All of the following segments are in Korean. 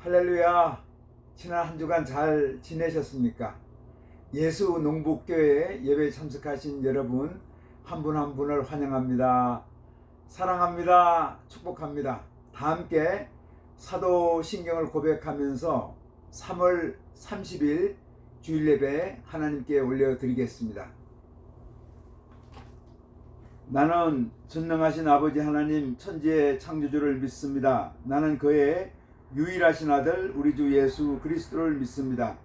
할렐루야. 지난 한 주간 잘 지내셨습니까? 예수 농북교회 예배에 참석하신 여러분 한 분 한 분을 환영합니다. 사랑합니다. 축복합니다. 다 함께 사도신경을 고백하면서 3월 30일 주일 예배 하나님께 올려드리겠습니다. 나는 전능하신 아버지 하나님 천지의 창조주를 믿습니다. 나는 그의 유일하신 아들 우리 주 예수 그리스도를 믿습니다.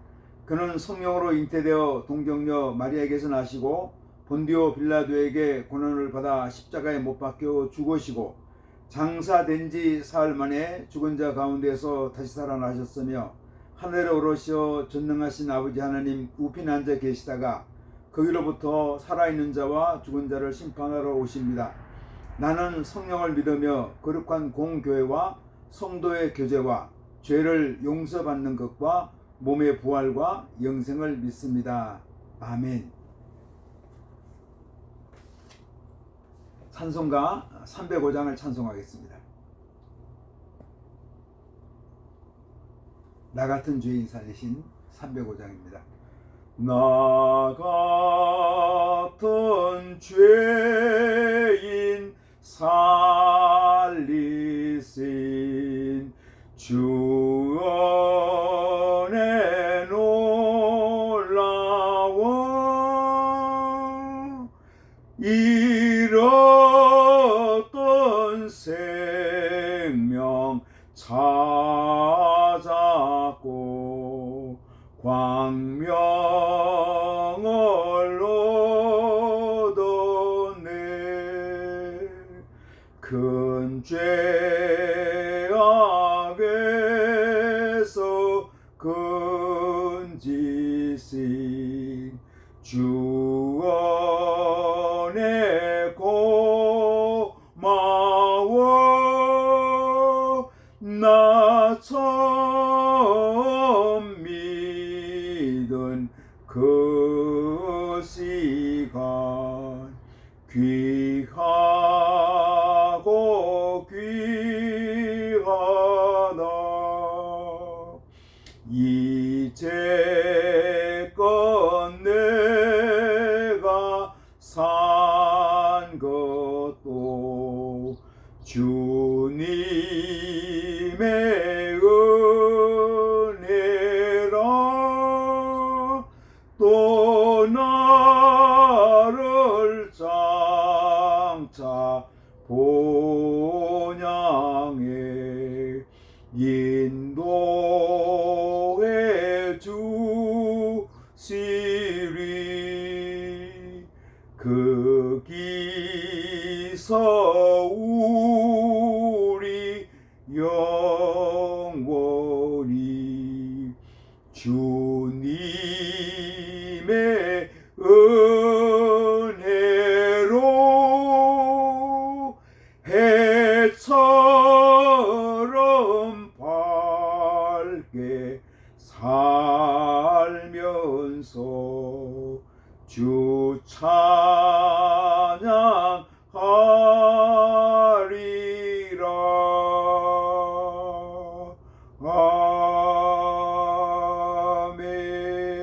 그는 성령으로 잉태되어 동정녀 마리아에게서 나시고 본디오 빌라도에게 고난을 받아 십자가에 못 박혀 죽으시고 장사된 지 사흘 만에 죽은 자 가운데서 다시 살아나셨으며 하늘에 오르시어 전능하신 아버지 하나님 우편에 앉아 계시다가 거기로부터 살아있는 자와 죽은 자를 심판하러 오십니다. 나는 성령을 믿으며 거룩한 공교회와 성도의 교제와 죄를 용서받는 것과 몸의 부활과 영생을 믿습니다. 아멘. 찬송가 305장을 찬송하겠습니다. 나 같은 죄인 살리신 305장입니다. 나 같은 죄인 살리신 주 은혜 놀라워 잃었던 생명 찾았고 광명을 얻었네. 큰 죄악에서 건지신 주 은혜 고마워. 나 처음 믿은 그 시간 귀하고 귀하다. 이제껏 내가 산 것도 주님의 은혜라. 또 나를 장차 본향에 인도해 주시리. 거기서 우리 영원히 주님의 은혜로 해처럼 밝게 살면서 주 찬양하리라.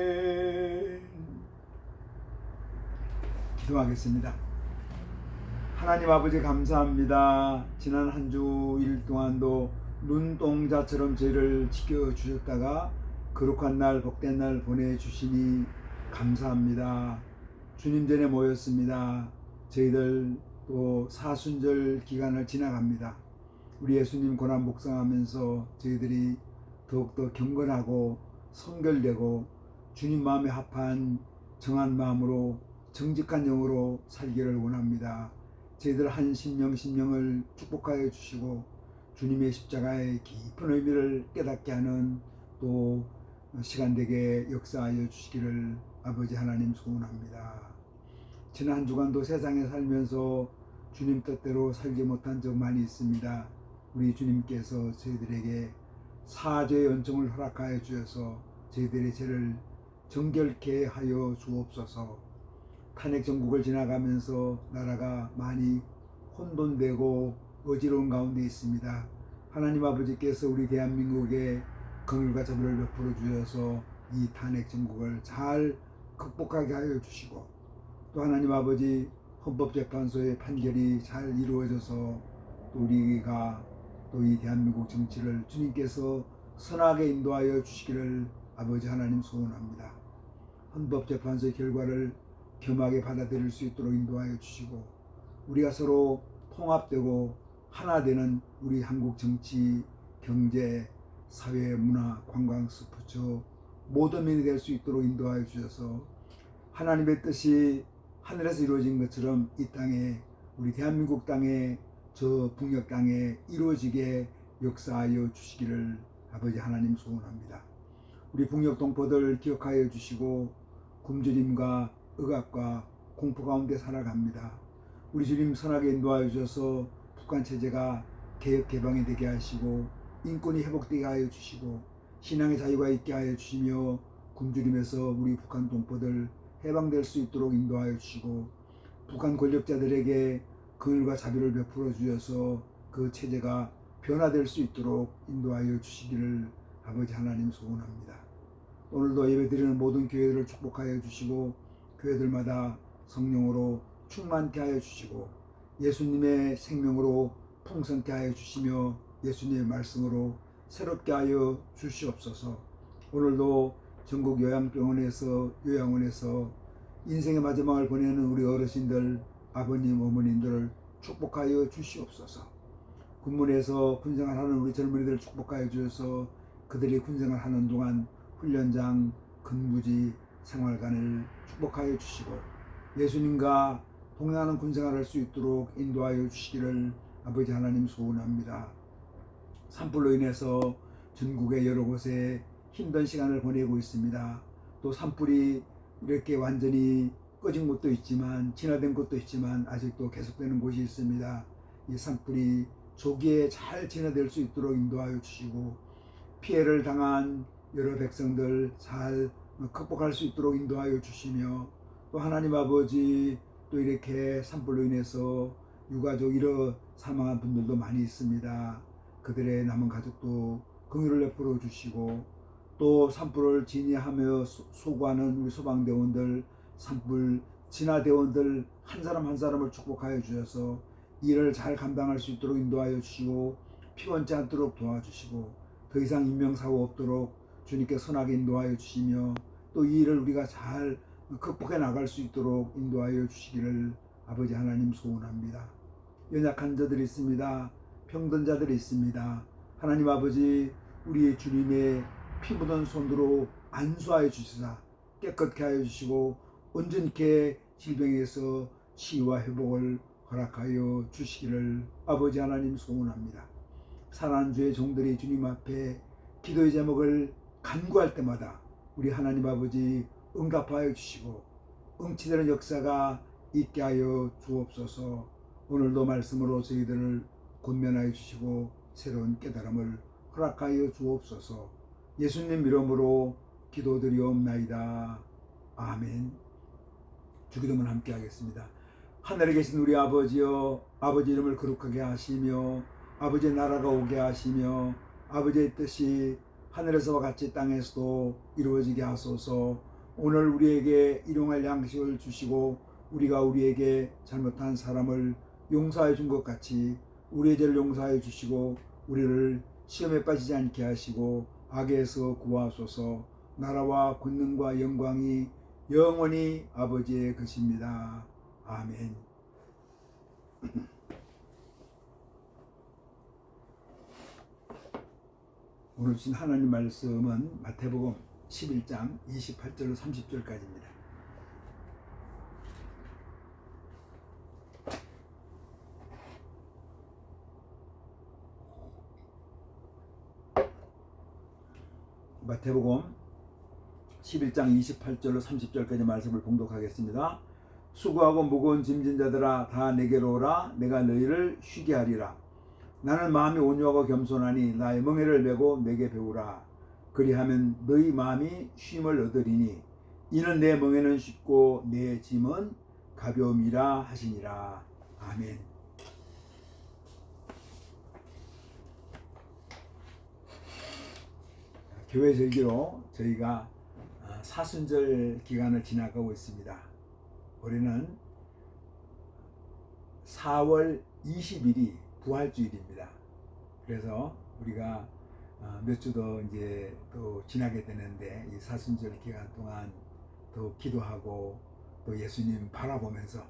아멘. 기도하겠습니다. 하나님 아버지 감사합니다. 지난 한 주일 동안도 눈동자처럼 저희를 지켜주셨다가 거룩한 날 복된 날 보내주시니 감사합니다. 주님 전에 모였습니다. 저희들 또 사순절 기간을 지나갑니다. 우리 예수님 고난 묵상하면서 저희들이 더욱더 경건하고 성결되고 주님 마음에 합한 정한 마음으로 정직한 영으로 살기를 원합니다. 저희들 한 심령을 축복하여 주시고 주님의 십자가의 깊은 의미를 깨닫게 하는 또 시간되게 역사하여 주시기를 아버지 하나님 소원합니다. 지난 한 주간도 세상에 살면서 주님 뜻대로 살지 못한 적 많이 있습니다. 우리 주님께서 저희들에게 사죄의 은총을 허락하여 주셔서 저희들의 죄를 정결케 하여 주옵소서. 탄핵 정국을 지나가면서 나라가 많이 혼돈되고 어지러운 가운데 있습니다. 하나님 아버지께서 우리 대한민국에 긍휼과 자비를 베풀어 주셔서 이 탄핵 정국을 잘 극복하게 하여 주시고, 또 하나님 아버지 헌법재판소의 판결이 잘 이루어져서 또 우리가 또 이 대한민국 정치를 주님께서 선하게 인도하여 주시기를 아버지 하나님 소원합니다. 헌법재판소의 결과를 겸하게 받아들일 수 있도록 인도하여 주시고, 우리가 서로 통합되고 하나 되는 우리 한국 정치, 경제, 사회, 문화, 관광, 스포츠 모든 면이 될 수 있도록 인도하여 주셔서 하나님의 뜻이 하늘에서 이루어진 것처럼 이 땅에, 우리 대한민국 땅에, 저 북녘 땅에 이루어지게 역사하여 주시기를 아버지 하나님 소원합니다. 우리 북녘 동포들 기억하여 주시고 굶주림과 억압과 공포 가운데 살아갑니다. 우리 주님 선하게 인도하여 주셔서 북한 체제가 개혁 개방이 되게 하시고 인권이 회복되게 하여 주시고 신앙의 자유가 있게 하여 주시며 굶주림에서 우리 북한 동포들 해방될 수 있도록 인도하여 주시고 북한 권력자들에게 긍휼과 자비를 베풀어 주셔서 그 체제가 변화될 수 있도록 인도하여 주시기를 아버지 하나님 소원합니다. 오늘도 예배드리는 모든 교회들을 축복하여 주시고 교회들마다 성령으로 충만케 하여 주시고 예수님의 생명으로 풍성케 하여 주시며 예수님의 말씀으로 새롭게 하여 주시옵소서. 오늘도 전국 요양병원에서 요양원에서 인생의 마지막을 보내는 우리 어르신들, 아버님, 어머님들을 축복하여 주시옵소서. 군문에서 군생활하는 우리 젊은이들을 축복하여 주셔서 그들이 군생활하는 동안 훈련장, 근무지, 생활관을 축복하여 주시고 예수님과 동행하는 군생활을 할 수 있도록 인도하여 주시기를 아버지 하나님 소원합니다. 산불로 인해서 전국의 여러 곳에 힘든 시간을 보내고 있습니다. 또 산불이 이렇게 완전히 꺼진 곳도 있지만 진화된 곳도 있지만 아직도 계속되는 곳이 있습니다. 이 산불이 조기에 잘 진화될 수 있도록 인도하여 주시고 피해를 당한 여러 백성들 잘 극복할 수 있도록 인도하여 주시며 또 하나님 아버지 또 이렇게 산불로 인해서 유가족 잃어 사망한 분들도 많이 있습니다. 그들의 남은 가족도 긍휼을 베풀어 주시고 또 산불을 진화하며 소구하는 우리 소방대원들, 산불 진화대원들 한 사람 한 사람을 축복하여 주셔서 일을 잘 감당할 수 있도록 인도하여 주시고 피곤치 않도록 도와주시고 더 이상 인명사고 없도록 주님께 선하게 인도하여 주시며 또 이 일을 우리가 잘 극복해 나갈 수 있도록 인도하여 주시기를 아버지 하나님 소원합니다. 연약한 자들이 있습니다. 병든 자들이 있습니다. 하나님 아버지 우리 주님의 피 묻은 손으로 안수하여 주시사 깨끗게 하여 주시고 온전케 질병에서 치유와 회복을 허락하여 주시기를 아버지 하나님 소원합니다. 사랑하는 주의 종들이 주님 앞에 기도의 제목을 간구할 때마다 우리 하나님 아버지 응답하여 주시고 응치되는 역사가 있게 하여 주옵소서. 오늘도 말씀으로 저희들을 권면하여 주시고 새로운 깨달음을 허락하여 주옵소서. 예수님 이름으로 기도드리옵나이다. 아멘. 주기도문 함께 하겠습니다. 하늘에 계신 우리 아버지여, 아버지 이름을 거룩하게 하시며 아버지의 나라가 오게 하시며 아버지의 뜻이 하늘에서와 같이 땅에서도 이루어지게 하소서. 오늘 우리에게 일용할 양식을 주시고 우리가 우리에게 잘못한 사람을 용서해 준 것 같이 우리의 죄를 용서해 주시고 우리를 시험에 빠지지 않게 하시고 악에서 구하소서. 나라와 권능과 영광이 영원히 아버지의 것입니다. 아멘. 오늘 주신 하나님 말씀은 마태복음 11장 28절로 30절까지입니다. 마태복음 11장 28절로 30절까지 말씀을 봉독하겠습니다. 수고하고 무거운 짐진 자들아 다 내게로 오라. 내가 너희를 쉬게 하리라. 나는 마음이 온유하고 겸손하니 나의 멍에를 메고 내게 배우라. 그리하면 너희 마음이 쉼을 얻으리니 이는 내 멍에는 쉽고 내 짐은 가벼움이라 하시니라. 아멘. 교회 절기로 저희가 사순절 기간을 지나가고 있습니다. 올해는 4월 20일이 부활주일입니다. 그래서 우리가 몇 주 더 이제 또 지나게 되는데, 이 사순절 기간 동안 또 기도하고 또 예수님 바라보면서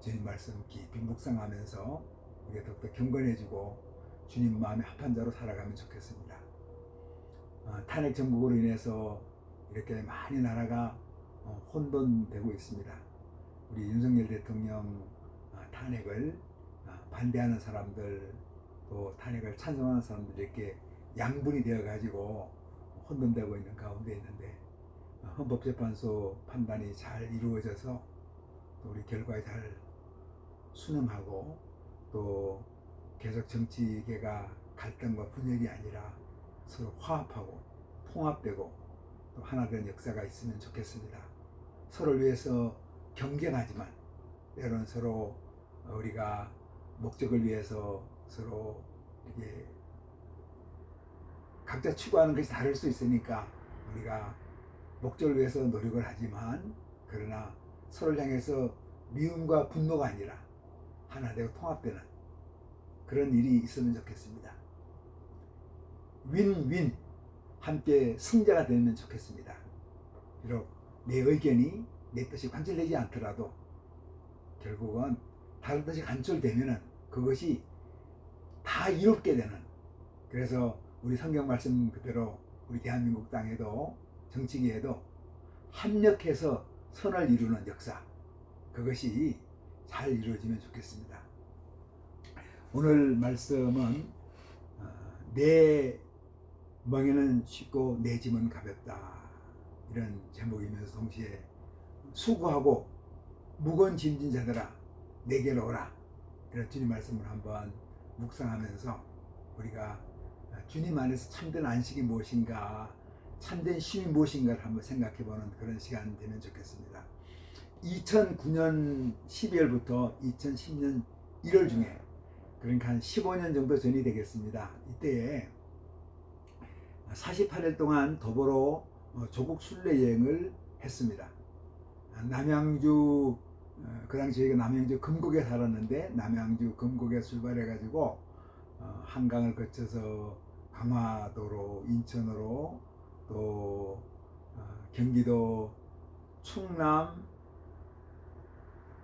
주님 말씀 깊이 묵상하면서 우리가 더욱더 경건해지고 주님 마음에 합한 자로 살아가면 좋겠습니다. 탄핵 정국으로 인해서 이렇게 많이 나라가 혼돈되고 있습니다. 우리 윤석열 대통령 탄핵을 반대하는 사람들, 또 탄핵을 찬성하는 사람들, 이렇게 양분이 되어 가지고 혼돈되고 있는 가운데 있는데, 헌법재판소 판단이 잘 이루어져서 또 우리 결과에 잘 순응하고, 또 계속 정치계가 갈등과 분열이 아니라 서로 화합하고 통합되고 또 하나 된 역사가 있으면 좋겠습니다. 서로를 위해서 경쟁하지만 때로는 서로 우리가 목적을 위해서 서로 이렇게 각자 추구하는 것이 다를 수 있으니까 우리가 목적을 위해서 노력을 하지만, 그러나 서로를 향해서 미움과 분노가 아니라 하나 되고 통합되는 그런 일이 있으면 좋겠습니다. 윈윈, 함께 승자가 되면 좋겠습니다. 비록 내 의견이 내 뜻이 관철되지 않더라도 결국은 다른 뜻이 관철되면은 그것이 다 이롭게 되는, 그래서 우리 성경 말씀 그대로 우리 대한민국 땅에도 정치계에도 합력해서 선을 이루는 역사, 그것이 잘 이루어지면 좋겠습니다. 오늘 말씀은 내 멍에는 쉽고 내 짐은 가볍다, 이런 제목이면서 동시에 수고하고 무거운 짐진 자들아 내게로 오라, 이런 주님 말씀을 한번 묵상하면서 우리가 주님 안에서 참된 안식이 무엇인가, 참된 쉼이 무엇인가를 한번 생각해보는 그런 시간 되면 좋겠습니다. 2009년 12월부터 2010년 1월 중에, 그러니까 한 15년 정도 전이 되겠습니다. 이때에 48일 동안 도보로 조국 순례 여행을 했습니다. 남양주, 그 당시 저희가 남양주 금곡에 살았는데, 남양주 금곡에 출발해 가지고 한강을 거쳐서 강화도로, 인천으로, 또 경기도, 충남,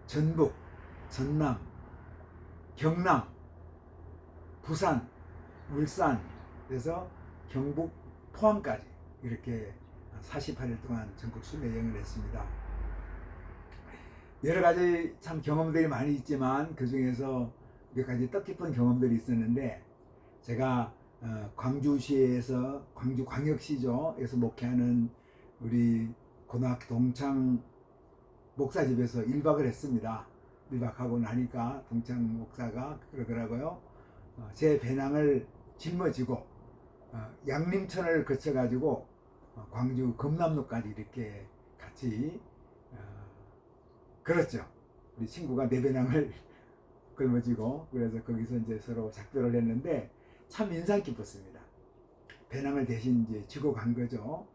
전북, 전남, 경남, 부산, 울산, 그래서 경북, 포항까지 이렇게 48일 동안 전국 순례 여행을 했습니다. 여러 가지 참 경험들이 많이 있지만 그 중에서 몇 가지 뜻깊은 경험들이 있었는데, 제가 광주시에서, 광주광역시죠, 에서 목회하는 우리 고등학교 동창 목사집에서 1박을 했습니다. 1박하고 나니까 동창 목사가 그러더라고요. 제 배낭을 짊어지고 양림천을 거쳐가지고 광주 금남로까지 이렇게 같이 걸었죠. 우리 친구가 내 배낭을 걸머지고, 그래서 거기서 이제 서로 작별을 했는데 참 인상 깊었습니다. 배낭을 대신 이제 지고 간 거죠.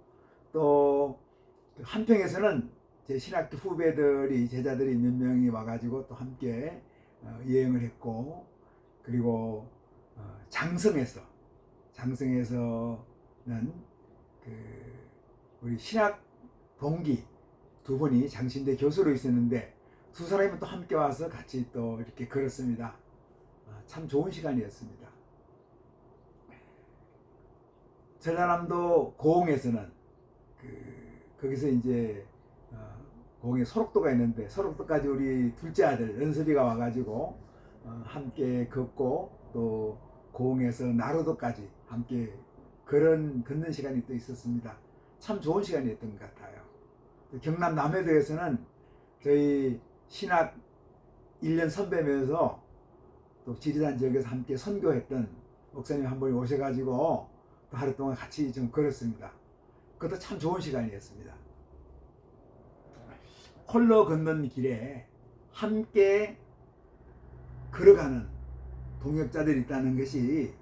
또 한평에서는 제 신학교 후배들이, 제자들이 몇 명이 와가지고 또 함께 여행을 했고, 그리고 장성에서는 우리 신학 동기 두 분이 장신대 교수로 있었는데, 두 사람이 또 함께 와서 같이 또 이렇게 걸었습니다. 참 좋은 시간이었습니다. 전라남도 고흥에서는 거기서 이제 고흥에 소록도가 있는데, 소록도까지 우리 둘째 아들 은섭이가 와가지고 함께 걷고, 또 고흥에서 나로도까지 함께 걷는 시간이 또 있었습니다. 참 좋은 시간이었던 것 같아요. 경남 남해도에서는 저희 신학 1년 선배면서 또 지리산 지역에서 함께 선교했던 목사님 한 분이 오셔가지고 또 하루 동안 같이 좀 걸었습니다. 그것도 참 좋은 시간이었습니다. 홀로 걷는 길에 함께 걸어가는 동역자들이 있다는 것이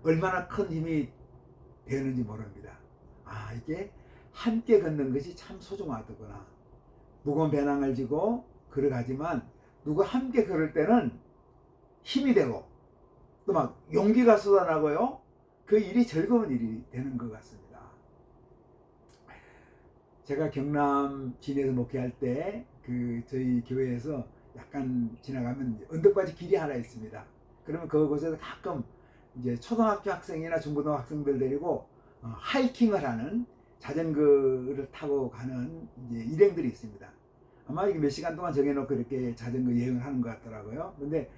얼마나 큰 힘이 되는지 모릅니다. 아, 이게 함께 걷는 것이 참 소중하더구나. 무거운 배낭을 지고 걸어가지만 누가 함께 걸을 때는 힘이 되고 또 막 용기가 쏟아나고요. 그 일이 즐거운 일이 되는 것 같습니다. 제가 경남 진해에서 목회할 때 저희 교회에서 약간 지나가면 언덕바지 길이 하나 있습니다. 그러면 그곳에서 가끔 이제 초등학교 학생이나 중고등학교 학생들 데리고 하이킹을 하는 자전거를 타고 가는 이제 일행들이 있습니다. 아마 이게 몇 시간 동안 정해놓고 이렇게 자전거 여행을 하는 것 같더라고요. 근데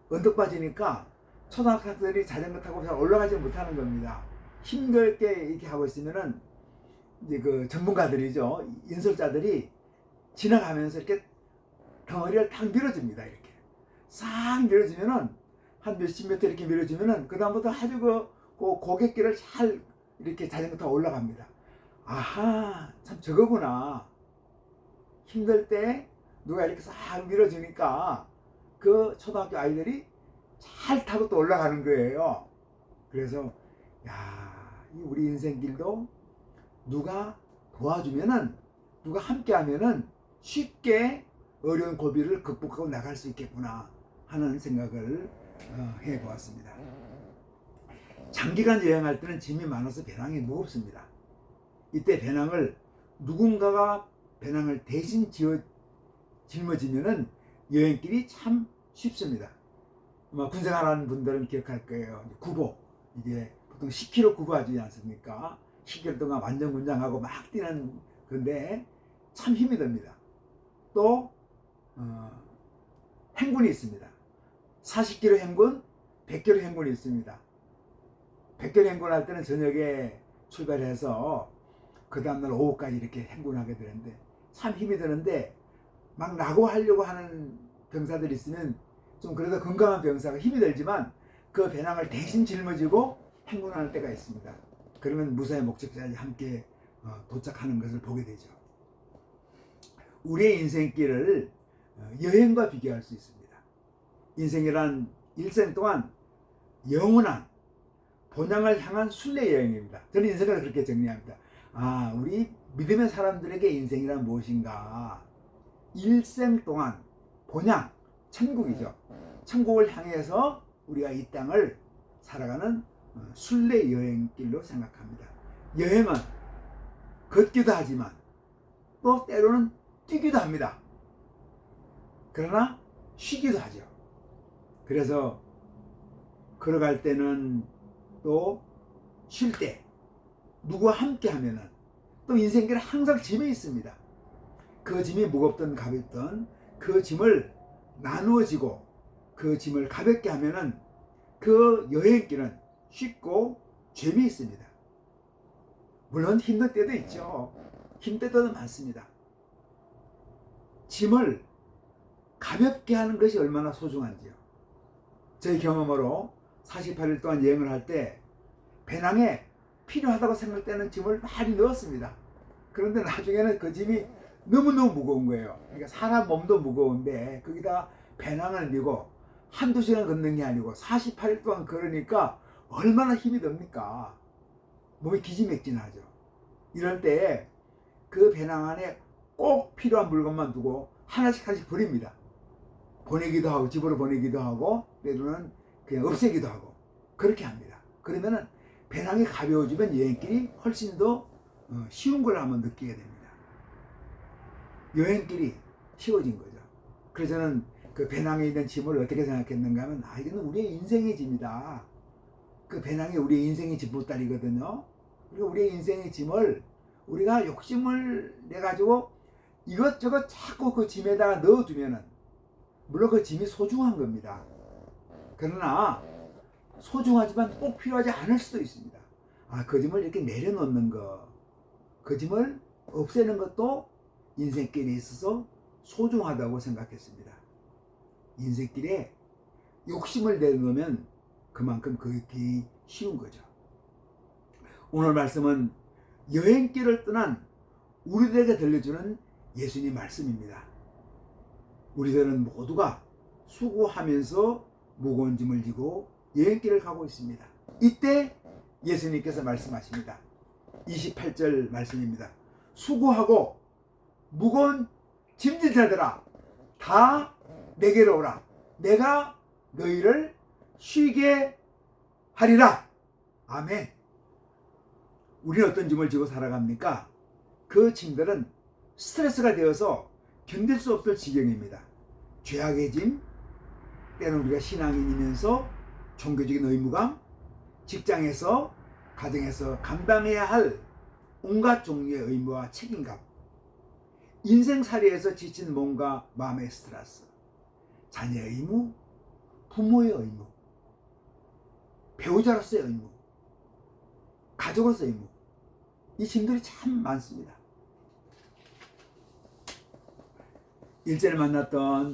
언덕바지니까 초등학생들이 자전거 타고 잘 올라가지 못하는 겁니다. 힘들게 이렇게 하고 있으면은 이제 그 전문가들이죠. 인솔자들이 지나가면서 이렇게 덩어리를 탁 밀어줍니다. 이렇게 싹 밀어주면은 한 몇십 미터 이렇게 밀어주면은 그다음부터 아주 그 고갯길을 잘 이렇게 자전거 타고 올라갑니다. 아하, 참 저거구나. 힘들 때 누가 이렇게 싹 밀어주니까 그 초등학교 아이들이 잘 타고 또 올라가는 거예요. 그래서 야, 우리 인생길도 누가 도와주면은, 누가 함께 하면은 쉽게 어려운 고비를 극복하고 나갈 수 있겠구나 하는 생각을 해보았습니다. 장기간 여행할 때는 짐이 많아서 배낭이 무겁습니다. 이때 배낭을 누군가가 배낭을 대신 짊어지면은 여행길이 참 쉽습니다. 군생활하는 분들은 기억할 거예요. 구보, 이게 보통 10km 구보하지 않습니까? 10개월 동안 완전 군장하고 막 뛰는 건데 참 힘이 듭니다. 또 행군이 있습니다. 40km 행군, 100km 행군이 있습니다. 100km 행군할 때는 저녁에 출발해서 그 다음날 오후까지 이렇게 행군하게 되는데 참 힘이 드는데 막 낙오하려고 하는 병사들이 있으면 좀 그래도 건강한 병사가 힘이 들지만 그 배낭을 대신 짊어지고 행군하는 때가 있습니다. 그러면 무사히 목적지까지 함께 도착하는 것을 보게 되죠. 우리의 인생길을 여행과 비교할 수 있습니다. 인생이란 일생 동안 영원한 본향을 향한 순례 여행입니다. 저는 인생을 그렇게 정리합니다. 아, 우리 믿음의 사람들에게 인생이란 무엇인가? 일생 동안 본향, 천국이죠. 천국을 향해서 우리가 이 땅을 살아가는 순례 여행길로 생각합니다. 여행은 걷기도 하지만 또 때로는 뛰기도 합니다. 그러나 쉬기도 하죠. 그래서 걸어갈 때는 또 쉴 때 누구와 함께 하면은 또 인생길에 항상 짐이 있습니다. 그 짐이 무겁든 가볍든 그 짐을 나누어지고 그 짐을 가볍게 하면은 그 여행길은 쉽고 재미있습니다. 물론 힘든 때도 있죠. 힘들 때도 많습니다. 짐을 가볍게 하는 것이 얼마나 소중한지요. 제 경험으로 48일 동안 여행을 할 때 배낭에 필요하다고 생각되는 짐을 많이 넣었습니다. 그런데 나중에는 그 짐이 너무너무 무거운 거예요. 그러니까 사람 몸도 무거운데 거기다 배낭을 메고 한두 시간 걷는 게 아니고 48일 동안 걸으니까 얼마나 힘이 듭니까? 몸이 기지맥진하죠. 이럴 때 그 배낭 안에 꼭 필요한 물건만 두고 하나씩 버립니다. 보내기도 하고 집으로 보내기도 하고 때로는 그냥 없애기도 하고 그렇게 합니다. 그러면은 배낭이 가벼워지면 여행길이 훨씬 더 쉬운 걸 한번 느끼게 됩니다. 여행길이 쉬워진 거죠. 그래서 저는 그 배낭에 있는 짐을 어떻게 생각했는가 하면 이거는 우리의 인생의 짐이다. 그 배낭이 우리의 인생의 짐보따리거든요. 그리고 우리의 인생의 짐을 우리가 욕심을 내가지고 이것저것 자꾸 그 짐에다가 넣어두면은 물론 그 짐이 소중한 겁니다. 그러나 소중하지만 꼭 필요하지 않을 수도 있습니다. 그 짐을 이렇게 내려놓는 거, 그 짐을 없애는 것도 인생길에 있어서 소중하다고 생각했습니다. 인생길에 욕심을 내놓으면 그만큼 그 길이 쉬운 거죠. 오늘 말씀은 여행길을 떠난 우리들에게 들려주는 예수님 말씀입니다. 우리들은 모두가 수고하면서 무거운 짐을 지고 여행길을 가고 있습니다. 이때 예수님께서 말씀하십니다. 28절 말씀입니다. 수고하고 무거운 짐진 자들아 다 내게로 오라. 내가 너희를 쉬게 하리라. 아멘. 우리는 어떤 짐을 지고 살아갑니까? 그 짐들은 스트레스가 되어서 견딜 수 없을 지경입니다. 죄악의 짐, 때는 우리가 신앙인이면서 종교적인 의무감, 직장에서, 가정에서 감당해야 할 온갖 종류의 의무와 책임감, 인생살이에서 지친 몸과 마음의 스트레스, 자녀의 의무, 부모의 의무, 배우자로서의 의무, 가족으로서의 의무, 이 짐들이 참 많습니다. 일전에 만났던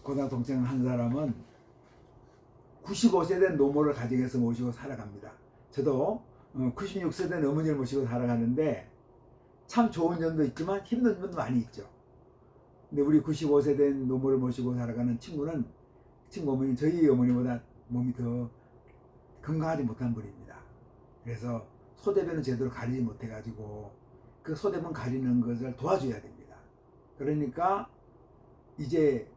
고등학교 동창 한 사람은 95세 된 노모를 가정에서 모시고 살아갑니다. 저도 96세 된 어머니를 모시고 살아가는데 참 좋은 점도 있지만 힘든 점도 많이 있죠. 근데 우리 95세 된 노모를 모시고 살아가는 친구 어머니는 저희 어머니보다 몸이 더 건강하지 못한 분입니다. 그래서 소대변은 제대로 가리지 못해가지고 그 소대변 가리는 것을 도와줘야 됩니다. 그러니까 이제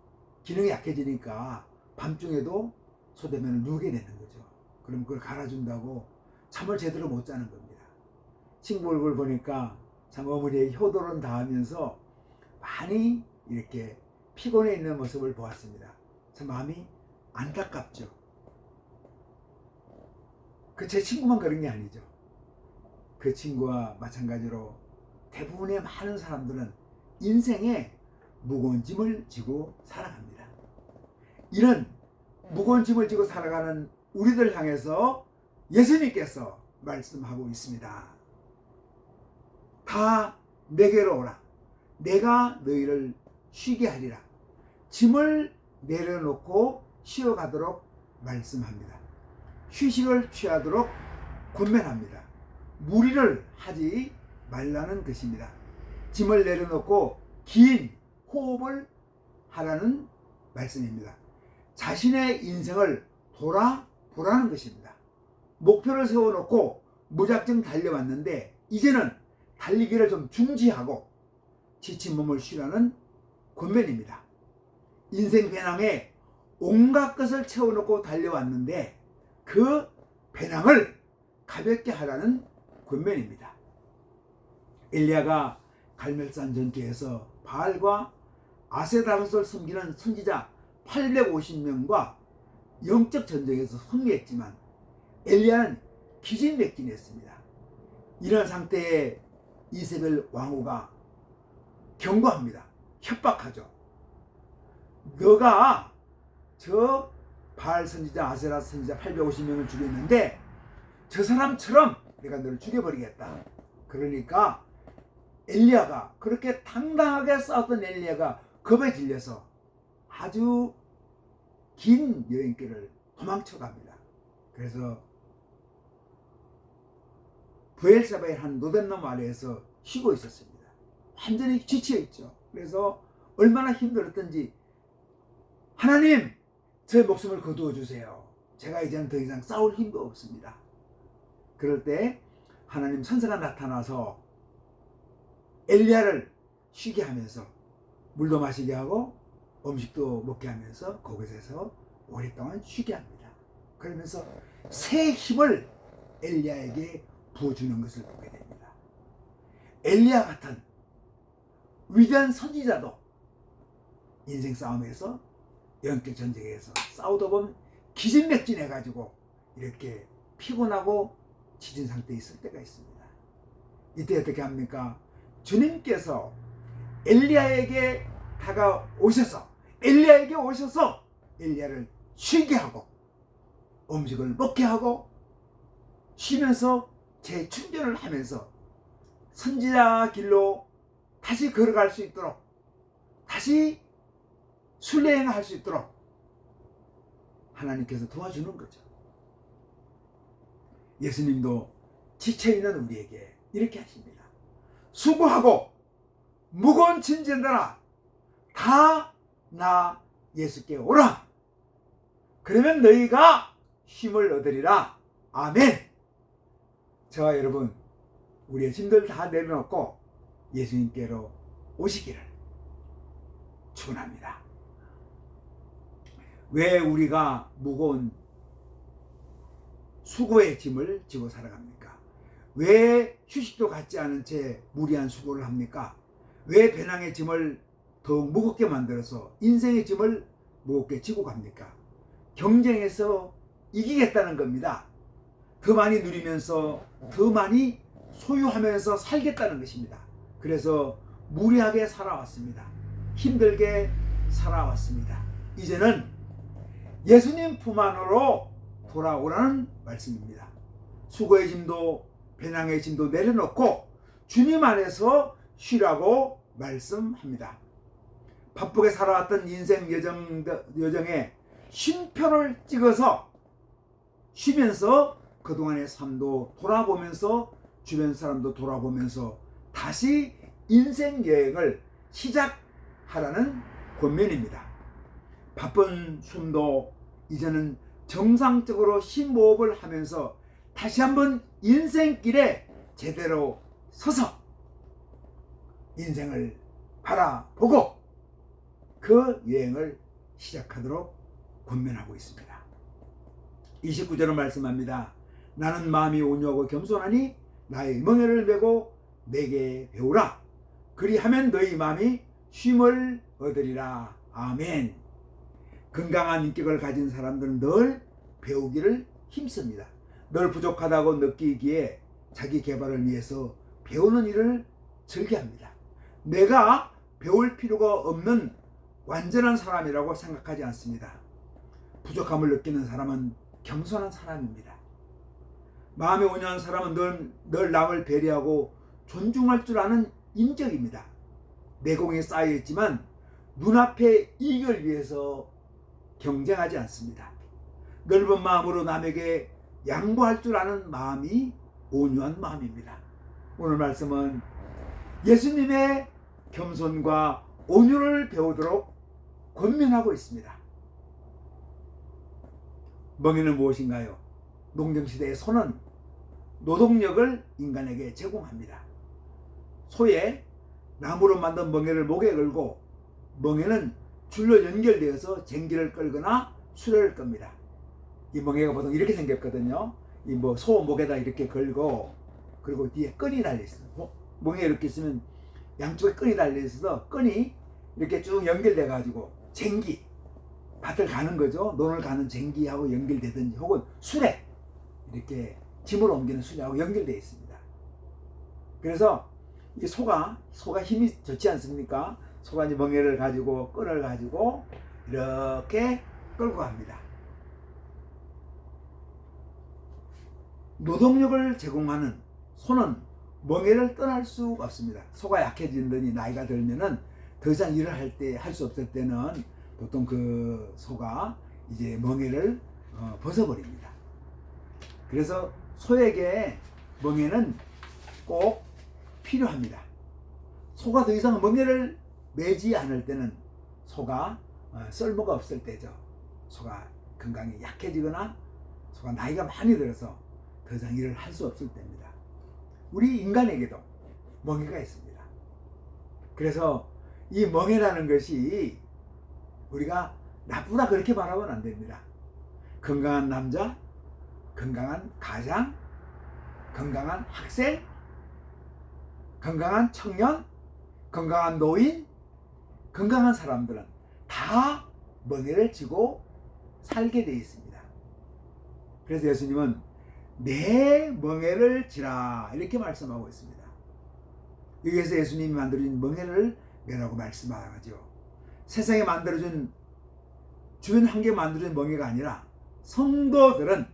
기능이 약해지니까 밤중에도 소대변을 누우게 되는 거죠. 그럼 그걸 갈아준다고 잠을 제대로 못 자는 겁니다. 친구 얼굴 보니까 참 어머니의 효도는 다하면서 많이 이렇게 피곤해 있는 모습을 보았습니다. 참 마음이 안타깝죠. 제 친구만 그런 게 아니죠. 그 친구와 마찬가지로 대부분의 많은 사람들은 인생에 무거운 짐을 지고 살아갑니다. 이런 무거운 짐을 지고 살아가는 우리들 향해서 예수님께서 말씀하고 있습니다. 다 내게로 오라. 내가 너희를 쉬게 하리라. 짐을 내려놓고 쉬어가도록 말씀합니다. 휴식을 취하도록 권면합니다. 무리를 하지 말라는 것입니다. 짐을 내려놓고 긴 호흡을 하라는 말씀입니다. 자신의 인생을 돌아보라는 것입니다. 목표를 세워놓고 무작정 달려왔는데 이제는 달리기를 좀 중지하고 지친 몸을 쉬라는 권면입니다. 인생 배낭에 온갖 것을 채워놓고 달려왔는데 그 배낭을 가볍게 하라는 권면입니다. 엘리야가 갈멜산 전투에서 바알과 아세다롯을 섬기는 선지자 850명과 영적 전쟁에서 승리했지만 엘리야는 기진맥진했습니다. 이런 상태에 이세벨 왕후가 경고합니다. 협박하죠. 너가 저 바알 선지자 아세라 선지자 850명을 죽였는데 저 사람처럼 내가 너를 죽여버리겠다. 그러니까 엘리야가 그렇게 당당하게 싸웠던 엘리야가 겁에 질려서 아주 긴 여행길을 도망쳐갑니다. 그래서 브엘사바의 한 노덴나무 아래에서 쉬고 있었습니다. 완전히 지쳐있죠. 그래서 얼마나 힘들었던지 하나님 제 목숨을 거두어 주세요. 제가 이제는 더 이상 싸울 힘도 없습니다. 그럴 때 하나님 천사가 나타나서 엘리야를 쉬게 하면서 물도 마시게 하고 음식도 먹게 하면서 그곳에서 오랫동안 쉬게 합니다. 그러면서 새 힘을 엘리야에게 부어주는 것을 보게 됩니다. 엘리야 같은 위대한 선지자도 인생 싸움에서 영적 전쟁에서 싸우다 보면 기진맥진해가지고 이렇게 피곤하고 지친 상태에 있을 때가 있습니다. 이때 어떻게 합니까? 주님께서 엘리야에게 다가오셔서 엘리야를 쉬게 하고 음식을 먹게 하고 쉬면서 재충전을 하면서 선지자 길로 다시 걸어갈 수 있도록 다시 순례행할 수 있도록 하나님께서 도와주는 거죠. 예수님도 지쳐있는 우리에게 이렇게 하십니다. 수고하고 무거운 짐진들아 다 나 예수께 오라. 그러면 너희가 쉼을 얻으리라. 아멘. 저와 여러분 우리의 짐들 다 내려놓고 예수님께로 오시기를 축원합니다. 왜 우리가 무거운 수고의 짐을 지고 살아갑니까? 왜 휴식도 갖지 않은 채 무리한 수고를 합니까? 왜 배낭의 짐을 더욱 무겁게 만들어서 인생의 짐을 무겁게 지고 갑니까? 경쟁에서 이기겠다는 겁니다. 더 많이 누리면서 더 많이 소유하면서 살겠다는 것입니다. 그래서 무리하게 살아왔습니다. 힘들게 살아왔습니다. 이제는 예수님 품 안으로 돌아오라는 말씀입니다. 수고의 짐도 배낭의 짐도 내려놓고 주님 안에서 쉬라고 말씀합니다. 바쁘게 살아왔던 인생 여정에 쉼표를 찍어서 쉬면서 그동안의 삶도 돌아보면서 주변 사람도 돌아보면서 다시 인생 여행을 시작하라는 권면입니다. 바쁜 숨도 이제는 정상적으로 심호흡을 하면서 다시 한번 인생길에 제대로 서서 인생을 바라보고 그 여행을 시작하도록 권면하고 있습니다. 29절은 말씀합니다. 나는 마음이 온유하고 겸손하니 나의 멍에를 메고 내게 배우라. 그리하면 너희 마음이 쉼을 얻으리라. 아멘. 건강한 인격을 가진 사람들은 늘 배우기를 힘씁니다. 늘 부족하다고 느끼기에 자기 개발을 위해서 배우는 일을 즐겨합니다. 내가 배울 필요가 없는 완전한 사람이라고 생각하지 않습니다. 부족함을 느끼는 사람은 겸손한 사람입니다. 마음이 온유한 사람은 늘 남을 배려하고 존중할 줄 아는 인격입니다. 내공이 쌓여있지만 눈앞의 이익을 위해서 경쟁하지 않습니다. 넓은 마음으로 남에게 양보할 줄 아는 마음이 온유한 마음입니다. 오늘 말씀은 예수님의 겸손과 온유를 배우도록 권면하고 있습니다. 멍에는 무엇인가요? 농경시대의 소는 노동력을 인간에게 제공합니다. 소의 나무로 만든 멍에를 목에 걸고 멍에는 줄로 연결되어서 쟁기를 끌거나 수레를 끕니다. 이 멍에가 보통 이렇게 생겼거든요. 이 소 목에다 이렇게 걸고 그리고 뒤에 끈이 달려 있어요. 멍에 이렇게 있으면 양쪽에 끈이 달려 있어서 끈이 이렇게 쭉 연결돼 가지고 쟁기 밭을 가는 거죠. 논을 가는 쟁기하고 연결되든지 혹은 수레 이렇게 짐을 옮기는 수레하고 연결되어 있습니다. 그래서 이 소가 힘이 좋지 않습니까? 소가 이제 멍에를 가지고 끈을 가지고 이렇게 끌고 갑니다. 노동력을 제공하는 소는 멍에를 떠날 수가 없습니다. 소가 약해지더니 나이가 들면은 더 이상 일을 할 수 없을 때는 보통 그 소가 이제 멍에를 벗어버립니다. 그래서 소에게 멍에는 꼭 필요합니다. 소가 더 이상 멍에를 매지 않을 때는 소가 쓸모가 없을 때죠. 소가 건강이 약해지거나 소가 나이가 많이 들어서 더 이상 일을 할 수 없을 때입니다. 우리 인간에게도 멍에가 있습니다. 그래서 이 멍에라는 것이 우리가 나쁘다 그렇게 바라보면 안 됩니다. 건강한 남자, 건강한 가장, 건강한 학생, 건강한 청년, 건강한 노인, 건강한 사람들은 다 멍에를 지고 살게 되어 있습니다. 그래서 예수님은 내 멍에를 지라 이렇게 말씀하고 있습니다. 여기에서 예수님이 만들어준 멍에를 메라고 말씀하죠. 세상에 만들어준 주변 환경에 만들어준 멍에가 아니라 성도들은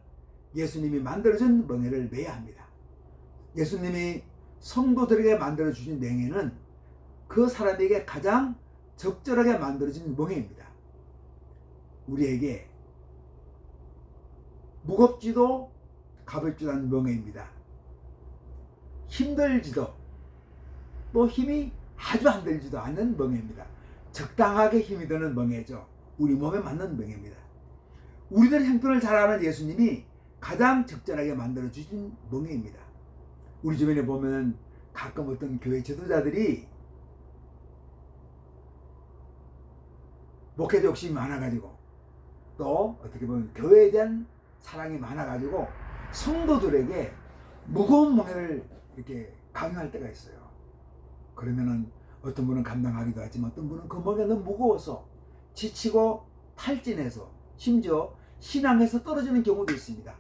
예수님이 만들어준 멍에를 매야 합니다. 예수님이 성도들에게 만들어주신 멍에는 그 사람에게 가장 적절하게 만들어진 멍에입니다. 우리에게 무겁지도 가볍지도 않은 멍에입니다. 힘들지도 또 힘이 아주 안 들지도 않는 멍에입니다. 적당하게 힘이 드는 멍에죠. 우리 몸에 맞는 멍에입니다. 우리들 형편을 잘 아는 예수님이 가장 적절하게 만들어주신 멍에입니다. 우리 주변에 보면 가끔 어떤 교회 지도자들이 목회자 욕심이 많아가지고 또 어떻게 보면 교회에 대한 사랑이 많아가지고 성도들에게 무거운 멍에를 이렇게 강요할 때가 있어요. 그러면은 어떤 분은 감당하기도 하지만 어떤 분은 그 멍에 너무 무거워서 지치고 탈진해서 심지어 신앙에서 떨어지는 경우도 있습니다.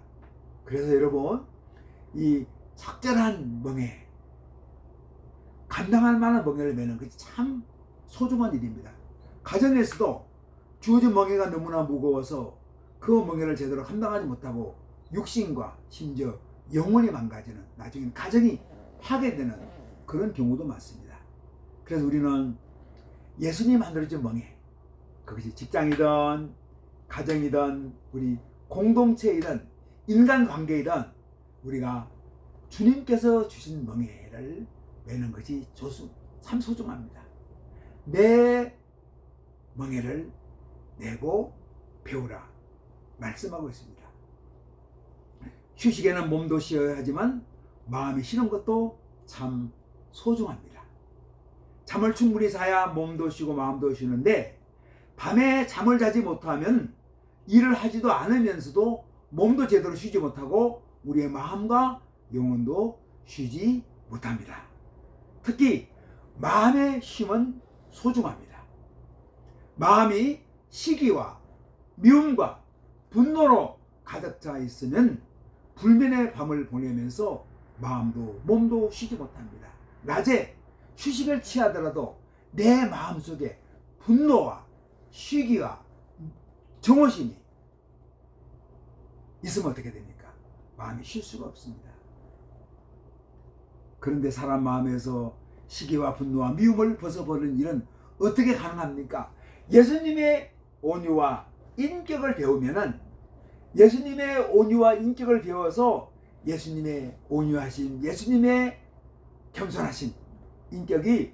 그래서 여러분, 이 적절한 멍에, 감당할 만한 멍에를 매는 것이 참 소중한 일입니다. 가정에서도 주어진 멍에가 너무나 무거워서 그 멍에를 제대로 감당하지 못하고 육신과 심지어 영혼이 망가지는, 나중에는 가정이 파괴되는 그런 경우도 많습니다. 그래서 우리는 예수님이 만들어준 멍에, 그것이 직장이든 가정이든 우리 공동체이든 인간관계이든 우리가 주님께서 주신 멍에를 매는 것이 참 소중합니다. 내 멍에를 내고 배우라 말씀하고 있습니다. 휴식에는 몸도 쉬어야 하지만 마음이 쉬는 것도 참 소중합니다. 잠을 충분히 자야 몸도 쉬고 마음도 쉬는데 밤에 잠을 자지 못하면 일을 하지도 않으면서도 몸도 제대로 쉬지 못하고 우리의 마음과 영혼도 쉬지 못합니다. 특히 마음의 쉼은 소중합니다. 마음이 시기와 미움과 분노로 가득 차 있으면 불면의 밤을 보내면서 마음도 몸도 쉬지 못합니다. 낮에 휴식을 취하더라도 내 마음속에 분노와 시기와 정오심이 있으면 어떻게 됩니까? 마음이 쉴 수가 없습니다. 그런데 사람 마음에서 시기와 분노와 미움을 벗어버리는 일은 어떻게 가능합니까? 예수님의 온유와 인격을 배우면은, 예수님의 온유와 인격을 배워서 예수님의 온유하심, 예수님의 겸손하심 인격이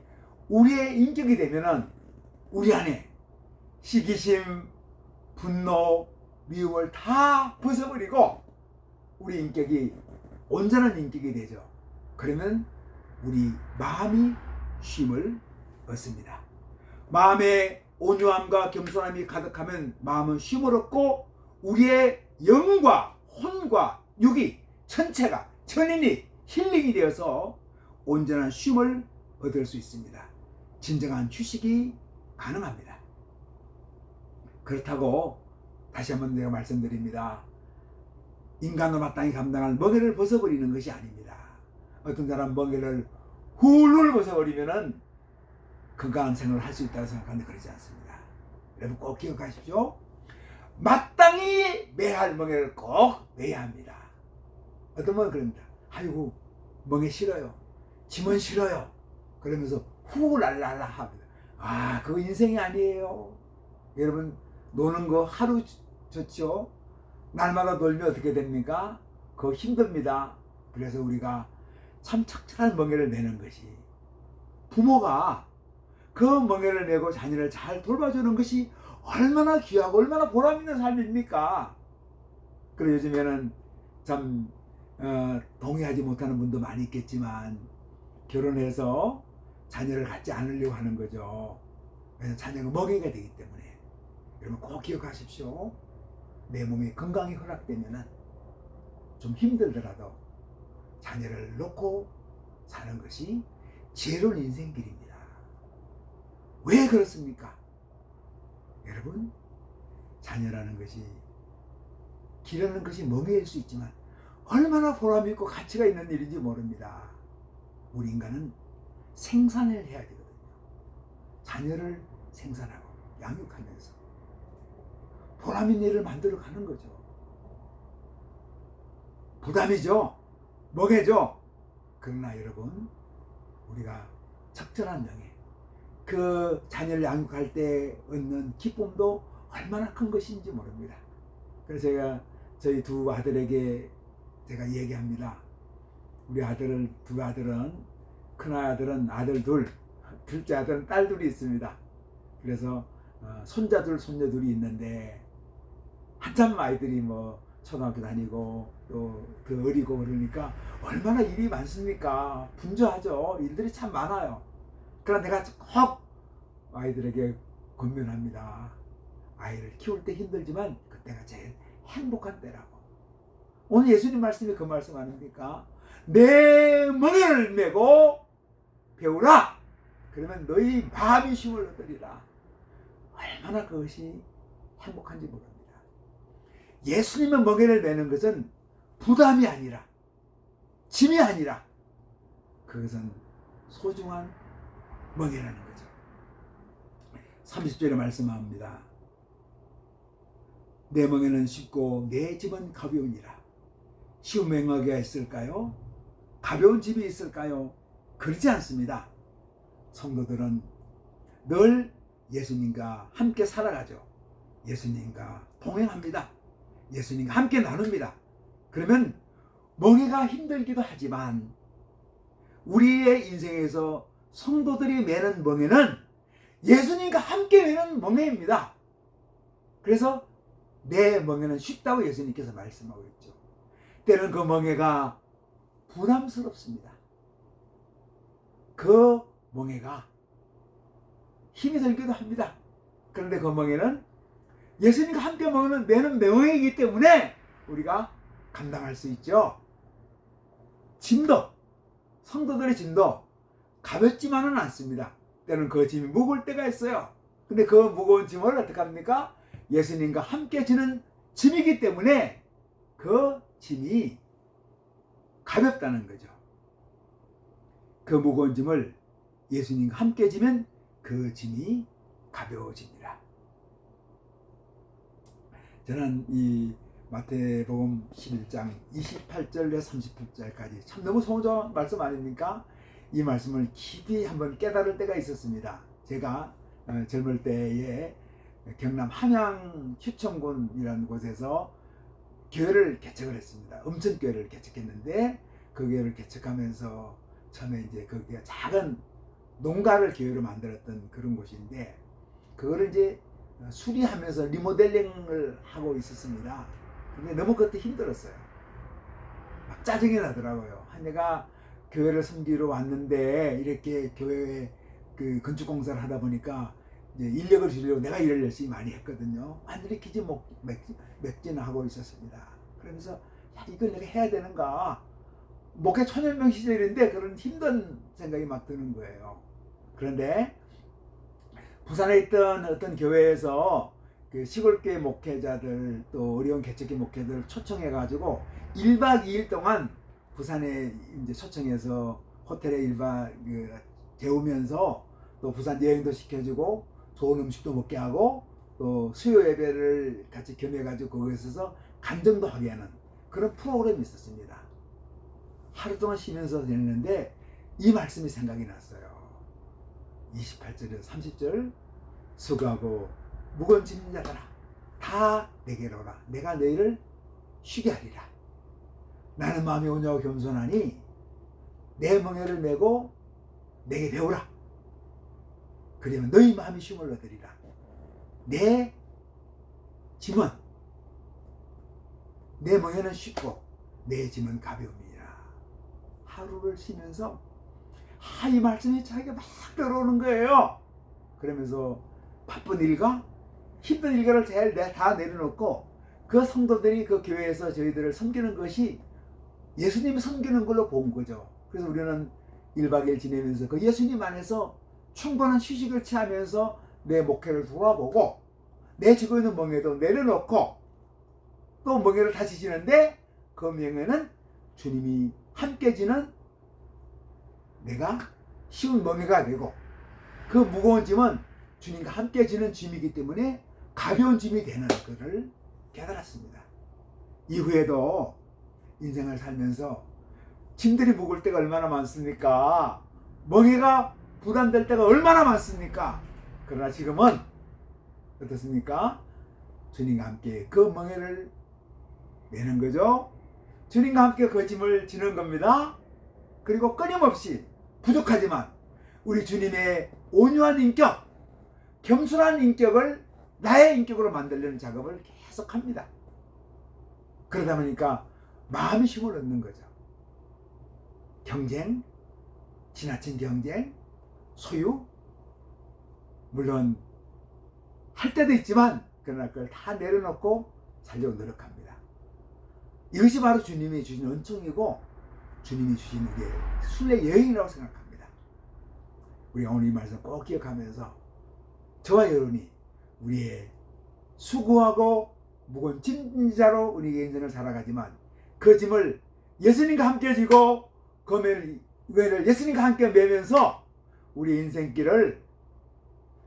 우리의 인격이 되면은 우리 안에 시기심, 분노, 미움을 다 벗어버리고 우리 인격이 온전한 인격이 되죠. 그러면 우리 마음이 쉼을 얻습니다. 마음에 온유함과 겸손함이 가득하면 마음은 쉼을 얻고 우리의 영과 혼과 육이 전체가 전인이 힐링이 되어서 온전한 쉼을 얻을 수 있습니다. 진정한 휴식이 가능합니다. 그렇다고 다시 한번 내가 말씀드립니다. 인간으로 마땅히 감당할 멍에를 벗어버리는 것이 아닙니다. 어떤 사람 멍에를 훌훌 벗어버리면은 건강한 생활을 할 수 있다고 생각하는데 그러지 않습니다. 여러분 꼭 기억하십시오. 마땅히 매야 할 멍에를 꼭 매야 합니다. 어떤 분은 그럽니다. 아이고 멍에 싫어요. 짐은 싫어요. 그러면서 후랄랄라 합니다. 아, 그거 인생이 아니에요. 여러분 노는 거 하루 좋죠. 날마다 놀면 어떻게 됩니까? 그거 힘듭니다. 그래서 우리가 참 착착한 멍에를 매는 것이, 부모가 그 멍에를 내고 자녀를 잘 돌봐주는 것이 얼마나 귀하고 얼마나 보람 있는 삶입니까? 그리고 요즘에는 참 동의하지 못하는 분도 많이 있겠지만 결혼해서 자녀를 갖지 않으려고 하는 거죠. 왜냐하면 자녀가 멍에가 되기 때문에. 여러분 꼭 기억하십시오. 내 몸이 건강이 허락되면 좀 힘들더라도 자녀를 놓고 사는 것이 지혜로운 인생길입니다. 왜 그렇습니까? 여러분, 자녀라는 것이, 기르는 것이 멍해일 수 있지만 얼마나 보람있고 가치가 있는 일인지 모릅니다. 우리 인간은 생산을 해야 되거든요. 자녀를 생산하고 양육하면서 보람있는 일을 만들어 가는 거죠. 부담이죠. 멍해죠. 그러나 여러분, 우리가 적절한 명예, 그 자녀를 양육할 때 얻는 기쁨도 얼마나 큰 것인지 모릅니다. 그래서 제가 저희 두 아들에게 제가 얘기합니다. 우리 두 아들은, 큰 아들은 아들 둘, 둘째 아들은 딸 둘이 있습니다. 그래서 손자 둘, 손녀 둘이 있는데 한참 아이들이 초등학교 다니고 또 그 어리고 그러니까 얼마나 일이 많습니까? 분주하죠. 일들이 참 많아요. 그러나 내가 꼭 아이들에게 권면합니다. 아이를 키울 때 힘들지만 그때가 제일 행복한 때라고. 오늘 예수님 말씀이 그 말씀 아닙니까? 내 멍에를 메고 배우라. 그러면 너희 마음이 쉼을 얻으리라. 얼마나 그것이 행복한지 모릅니다. 예수님의 멍에를 메는 것은 부담이 아니라, 짐이 아니라, 그것은 소중한 멍에라는 거죠. 30절에 말씀합니다. 내 멍에는 쉽고 내 짐은 가벼우니라. 쉬운 멍에가 있을까요? 가벼운 짐이 있을까요? 그렇지 않습니다. 성도들은 늘 예수님과 함께 살아가죠. 예수님과 동행합니다. 예수님과 함께 나눕니다. 그러면 멍에가 힘들기도 하지만 우리의 인생에서 성도들이 매는 멍에는 예수님과 함께 매는 멍에입니다. 그래서 내 멍에는 쉽다고 예수님께서 말씀하고 있죠. 때는 그 멍에가 부담스럽습니다. 그 멍에가 힘이 들기도 합니다. 그런데 그 멍에는 예수님과 함께 매는 멍에이기 때문에 우리가 감당할 수 있죠. 짐도, 성도들의 짐도 가볍지만은 않습니다. 때는 그 짐이 무거울 때가 있어요. 근데 그 무거운 짐을 어떻게 합니까? 예수님과 함께 지는 짐이기 때문에 그 짐이 가볍다는 거죠. 그 무거운 짐을 예수님과 함께 지면 그 짐이 가벼워집니다. 저는 이 마태복음 11장 28절에 38절까지 참 너무 소중한 말씀 아닙니까? 이 말씀을 깊이 한번 깨달을 때가 있었습니다. 제가 젊을 때에 경남 함양 휴천군이라는 곳에서 교회를 개척을 했습니다. 음천교회를 개척했는데 그 교회를 개척하면서 처음에 이제 거기가 작은 농가를 교회로 만들었던 그런 곳인데 그거를 이제 수리하면서 리모델링을 하고 있었습니다. 근데 너무 그때 힘들었어요. 막 짜증이 나더라고요. 내가 교회를 섬기러 왔는데 이렇게 교회에 그 건축 공사를 하다 보니까 이제 인력을 줄이려고 내가 일을 열심히 많이 했거든요. 완전히 기지 맥진하고 있었습니다. 그러면서 야, 이걸 내가 해야 되는가? 목회 천연명 시절인데 그런 힘든 생각이 막 드는 거예요. 그런데 부산에 있던 어떤 교회에서 그 시골교회 목회자들 또 어려운 개척교 목회자들을 초청해가지고 1박 2일 동안 부산에 이제 초청해서 호텔에 1박 재우면서 또 부산 여행도 시켜주고 좋은 음식도 먹게 하고 또 수요 예배를 같이 겸해가지고 거기서 간증도 하게 하는 그런 프로그램이 있었습니다. 하루 동안 쉬면서 지냈는데 이 말씀이 생각이 났어요. 28절에서 30절 수고하고 무거운 짐진 자들아 다 내게로 오라. 내가 너희를 쉬게 하리라. 나는 마음이 온유하고 겸손하니 내 멍에를 메고 내게 배우라. 그러면 너희 마음이 쉼을 얻으리라. 내 짐은 내 멍에는 쉽고 내 짐은 가벼움이라. 하루를 쉬면서 이 말씀이 자기가 막 들어오는 거예요. 그러면서 바쁜 일과 힘든 일과를 다 내려놓고 그 성도들이 그 교회에서 저희들을 섬기는 것이 예수님이 섬기는 걸로 본 거죠. 그래서 우리는 1박 2일 지내면서 그 예수님 안에서 충분한 휴식을 취하면서 내 목회를 돌아보고 내 지고 있는 멍에도 내려놓고 또 멍에를 다시 지는데 그 멍에는 주님이 함께 지는 내가 쉬운 멍에가 되고 그 무거운 짐은 주님과 함께 지는 짐이기 때문에 가벼운 짐이 되는 것을 깨달았습니다. 이후에도 인생을 살면서 짐들이 무거울 때가 얼마나 많습니까? 멍에가 부담될 때가 얼마나 많습니까? 그러나 지금은 어떻습니까? 주님과 함께 그 멍에를 내는 거죠. 주님과 함께 그 짐을 지는 겁니다. 그리고 끊임없이 부족하지만 우리 주님의 온유한 인격, 겸손한 인격을 나의 인격으로 만들려는 작업을 계속합니다. 그러다 보니까 마음의 힘을 얻는 거죠. 경쟁, 지나친 경쟁, 소유, 물론 할 때도 있지만 그러나 그걸 다 내려놓고 살려고 노력합니다. 이것이 바로 주님이 주신 은총이고 주님이 주신 우리의 순례 여행이라고 생각합니다. 우리가 오늘 이 말씀 꼭 기억하면서 저와 여러분이 우리의 수고하고 무거운 짐자로 우리의 인생을 살아가지만 그 짐을 예수님과 함께 지고 그 외를 예수님과 함께 매면서 우리 인생길을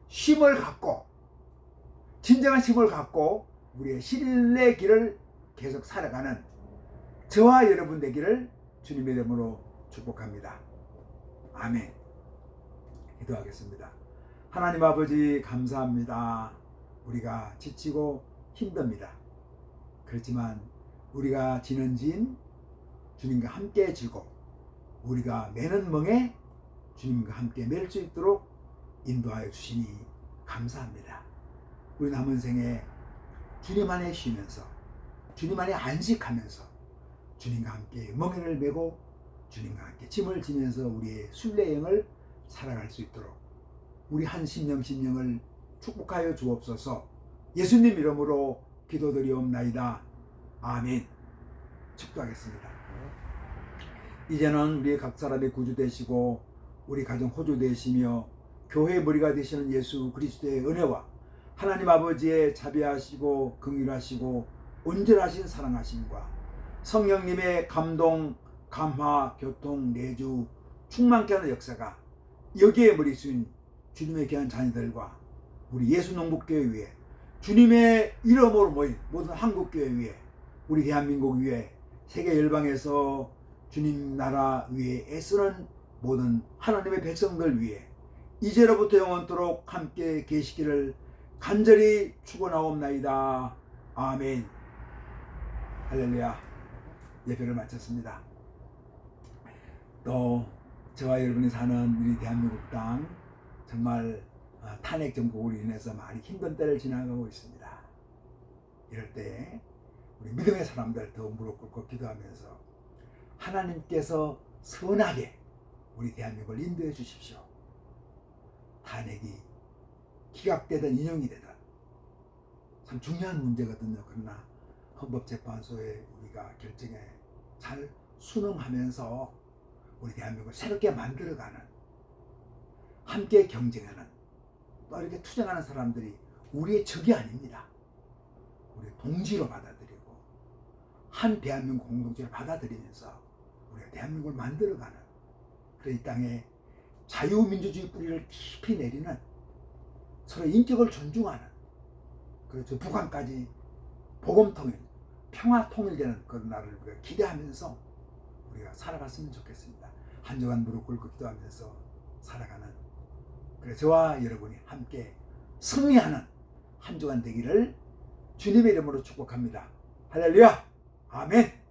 쉼을 갖고 진정한 쉼을 갖고 우리의 신뢰의 길을 계속 살아가는 저와 여러분 되기를 주님의 이름으로 축복합니다. 아멘. 기도하겠습니다. 하나님 아버지 감사합니다. 우리가 지치고 힘듭니다. 그렇지만 우리가 지는 짐 주님과 함께 지고 우리가 매는 멍에 주님과 함께 맬 수 있도록 인도하여 주시니 감사합니다. 우리 남은 생에 주님 안에 쉬면서 주님 안에 안식하면서 주님과 함께 멍에를 메고 주님과 함께 짐을 지면서 우리의 순례여행을 살아갈 수 있도록 우리 한 심령을 축복하여 주옵소서. 예수님 이름으로 기도드리옵나이다. 아멘. 축도하겠습니다. 이제는 우리 각 사람의 구주 되시고 우리 가정 호주 되시며 교회의 머리가 되시는 예수 그리스도의 은혜와 하나님 아버지의 자비하시고 긍휼하시고 온전하신 사랑하심과 성령님의 감동, 감화, 교통, 내주, 충만케 하는 역사가 여기에 머리수인 주님의 귀한 자녀들과 우리 예수농복교회 위에 주님의 이름으로 모인 모든 한국교회 위에 우리 대한민국 위에 세계 열방에서 주님 나라 위에 애쓰는 모든 하나님의 백성들 위에 이제로부터 영원토록 함께 계시기를 간절히 축원하옵나이다. 아멘. 할렐루야. 예배를 마쳤습니다. 또 저와 여러분이 사는 우리 대한민국 땅 정말 탄핵 정국으로 인해서 많이 힘든 때를 지나가고 있습니다. 이럴 때 우리 믿음의 사람들 더 무릎 꿇고 기도하면서 하나님께서 선하게 우리 대한민국을 인도해 주십시오. 탄핵이 기각되든 인용이 되든 참 중요한 문제거든요. 그러나 헌법재판소에 우리가 결정에 잘 순응하면서 우리 대한민국을 새롭게 만들어가는 함께 경쟁하는 또 이렇게 투쟁하는 사람들이 우리의 적이 아닙니다. 우리 동지로 받아들이고 한 대한민국 공동체를 받아들이면서 우리가 대한민국을 만들어가는 그런 이 땅에 자유민주주의 뿌리를 깊이 내리는 서로 인격을 존중하는 그래서 북한까지 복음통일, 평화통일되는 그런 나라를 우리가 기대하면서 우리가 살아갔으면 좋겠습니다. 한 주간 무릎 꿇고 기도하면서 살아가는 그래서 저와 여러분이 함께 승리하는 한 주간 되기를 주님의 이름으로 축복합니다. 할렐루야! 아멘!